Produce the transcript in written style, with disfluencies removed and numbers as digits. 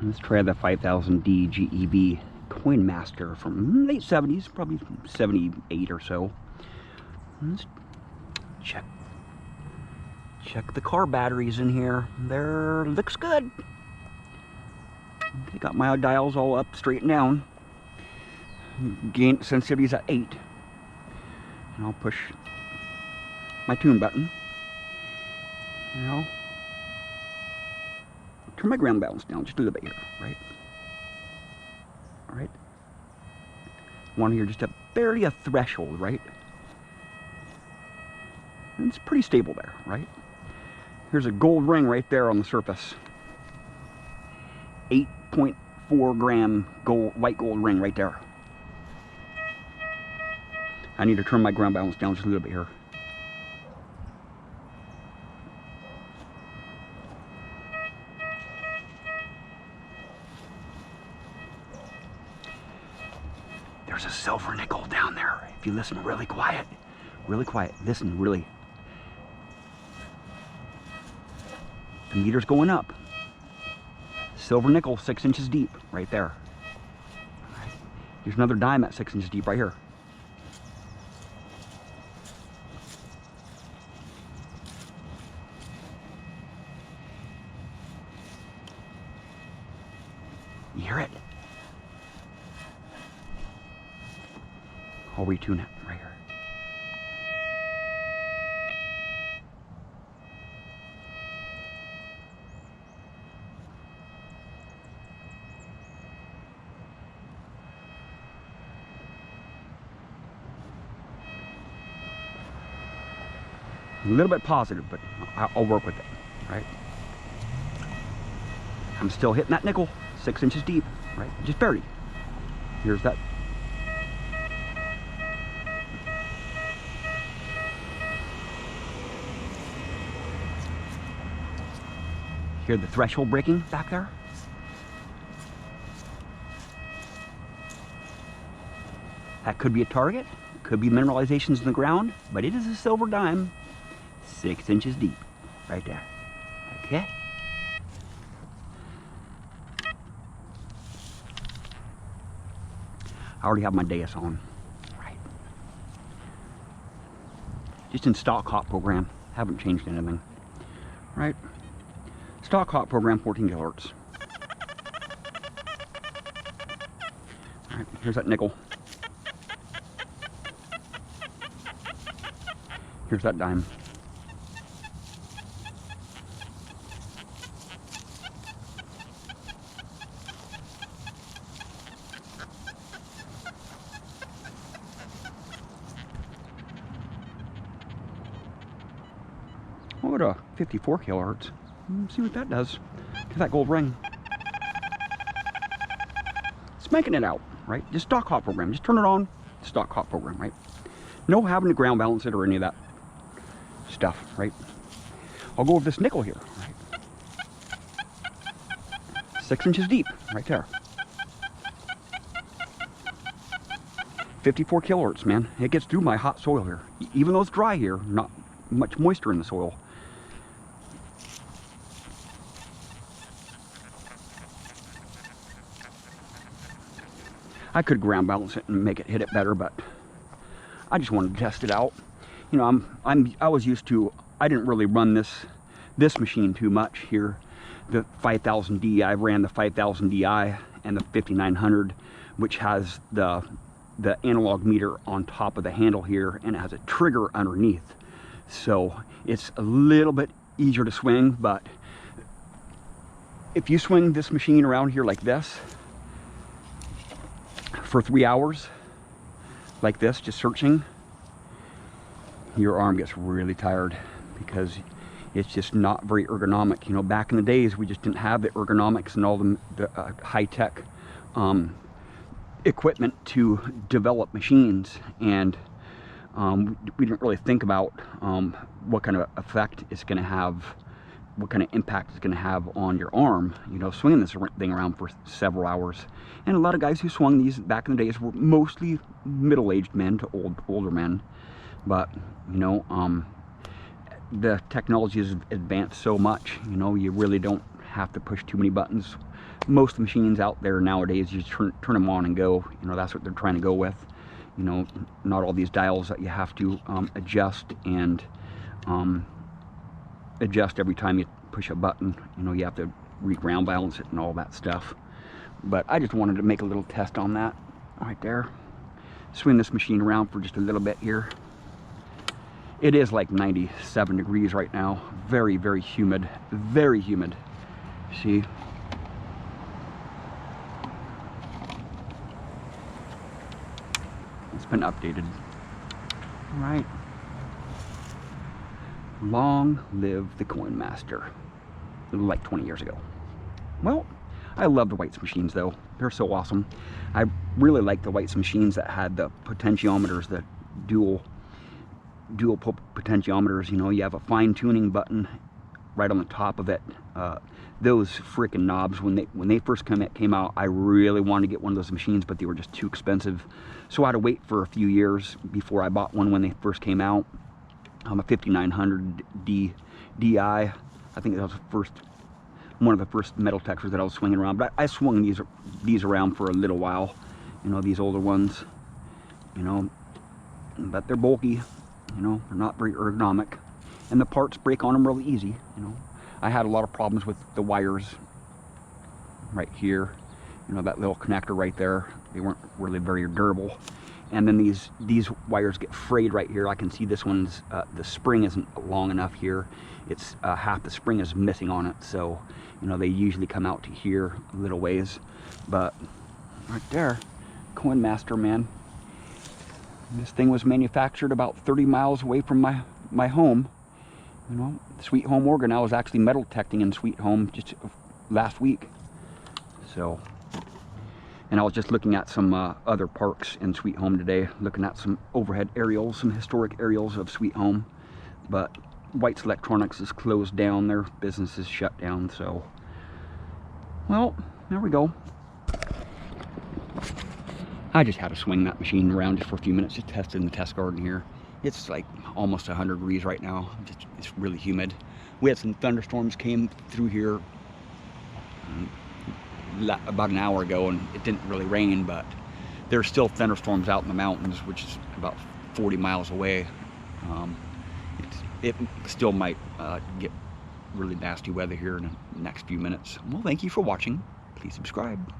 Let's try the 5000D G.E.B. Coinmaster from late 70s, probably 78 or so. Let's check the car batteries in here. There, looks good. Okay, got my dials all up, straight and down. Gain sensitivity's at 8. And I'll push my tune button. Now, turn my ground balance down just a little bit here, right? All right. Want to hear just barely a threshold, right? And it's pretty stable there, right? Here's a gold ring right there on the surface. 8.4 gram gold, white gold ring right there. I need to turn my ground balance down just a little bit here. There's a silver nickel down there. If you listen really quiet, listen really. The meter's going up. Silver nickel, 6 inches deep, right there. All right. Here's another dime at 6 inches deep right here. You hear it? I'll retune it right here. A little bit positive, but I'll work with it, right? I'm still hitting that nickel, 6 inches deep, right? Just barely. Here's that. Hear the threshold breaking back there? That could be a target, could be mineralizations in the ground, but it is a silver dime, 6 inches deep, right there. Okay? I already have my dais on, right? Just in stock hot program, haven't changed anything, right? Stock hot program, 14 kilohertz. All right, here's that nickel. Here's that dime. I'll go to 54 kilohertz. See what that does to that gold ring. It's making it out, right? Just stock hot program. Just turn it on. Stock hot program, right? No having to ground balance it or any of that stuff, right? I'll go with this nickel here, right? 6 inches deep, right there. 54 kilohertz, man. It gets through my hot soil here. Even though it's dry here, not much moisture in the soil. I could ground balance it and make it hit it better, but I just wanted to test it out. You know, I was used to, I didn't really run this machine too much here. The 5000D, I ran the 5000DI and the 5900, which has the analog meter on top of the handle here, and it has a trigger underneath. So it's a little bit easier to swing, but if you swing this machine around here like this for 3 hours, like this, just searching, your arm gets really tired because it's just not very ergonomic. You know, back in the days, we just didn't have the ergonomics and all the high-tech equipment to develop machines, and we didn't really think about what kind of effect it's going to have, what kind of impact it's going to have on your arm, you know, swinging this thing around for several hours. And a lot of guys who swung these back in the days were mostly middle-aged men to older men. But, you know, the technology has advanced so much, you know, you really don't have to push too many buttons. Most of the machines out there nowadays, you just turn them on and go. You know, that's what they're trying to go with. You know, not all these dials that you have to adjust and adjust every time you push a button. You know, you have to ground balance it and all that stuff. But I just wanted to make a little test on that right there. Swing this machine around for just a little bit here. It is like 97 degrees right now. Very, very humid. Very humid. See? It's been updated. All right. Long live the Coinmaster. Like 20 years ago. Well, I love the White's machines though. They're so awesome. I really like the White's machines that had the potentiometers, the dual potentiometers. You know, you have a fine tuning button right on the top of it. Those freaking knobs, when they first came out, I really wanted to get one of those machines, but they were just too expensive. So I had to wait for a few years before I bought one when they first came out. A 5900 DI. I think that was one of the first metal detectors that I was swinging around. But I swung these around for a little while. You know, these older ones. You know, but they're bulky. You know, they're not very ergonomic, and the parts break on them really easy. You know, I had a lot of problems with the wires right here. You know, that little connector right there. They weren't really very durable. And then these wires get frayed right here. I can see this one's the spring isn't long enough here. It's half the spring is missing on it. So, you know, they usually come out to here a little ways. But right there, Coinmaster, man. This thing was manufactured about 30 miles away from my home. You know, Sweet Home, Oregon. I was actually metal detecting in Sweet Home just last week. So, and I was just looking at some other parks in Sweet Home today, looking at some overhead aerials, some historic aerials of Sweet Home. But White's Electronics is closed down, their business is shut down, so, well, there we go. I just had to swing that machine around just for a few minutes, just tested in the test garden here. It's like almost 100 degrees right now. It's really humid. We had some thunderstorms came through here about an hour ago, and it didn't really rain, but there's still thunderstorms out in the mountains, which is about 40 miles away. It still might get really nasty weather here in the next few minutes. Well, thank you for watching. Please subscribe.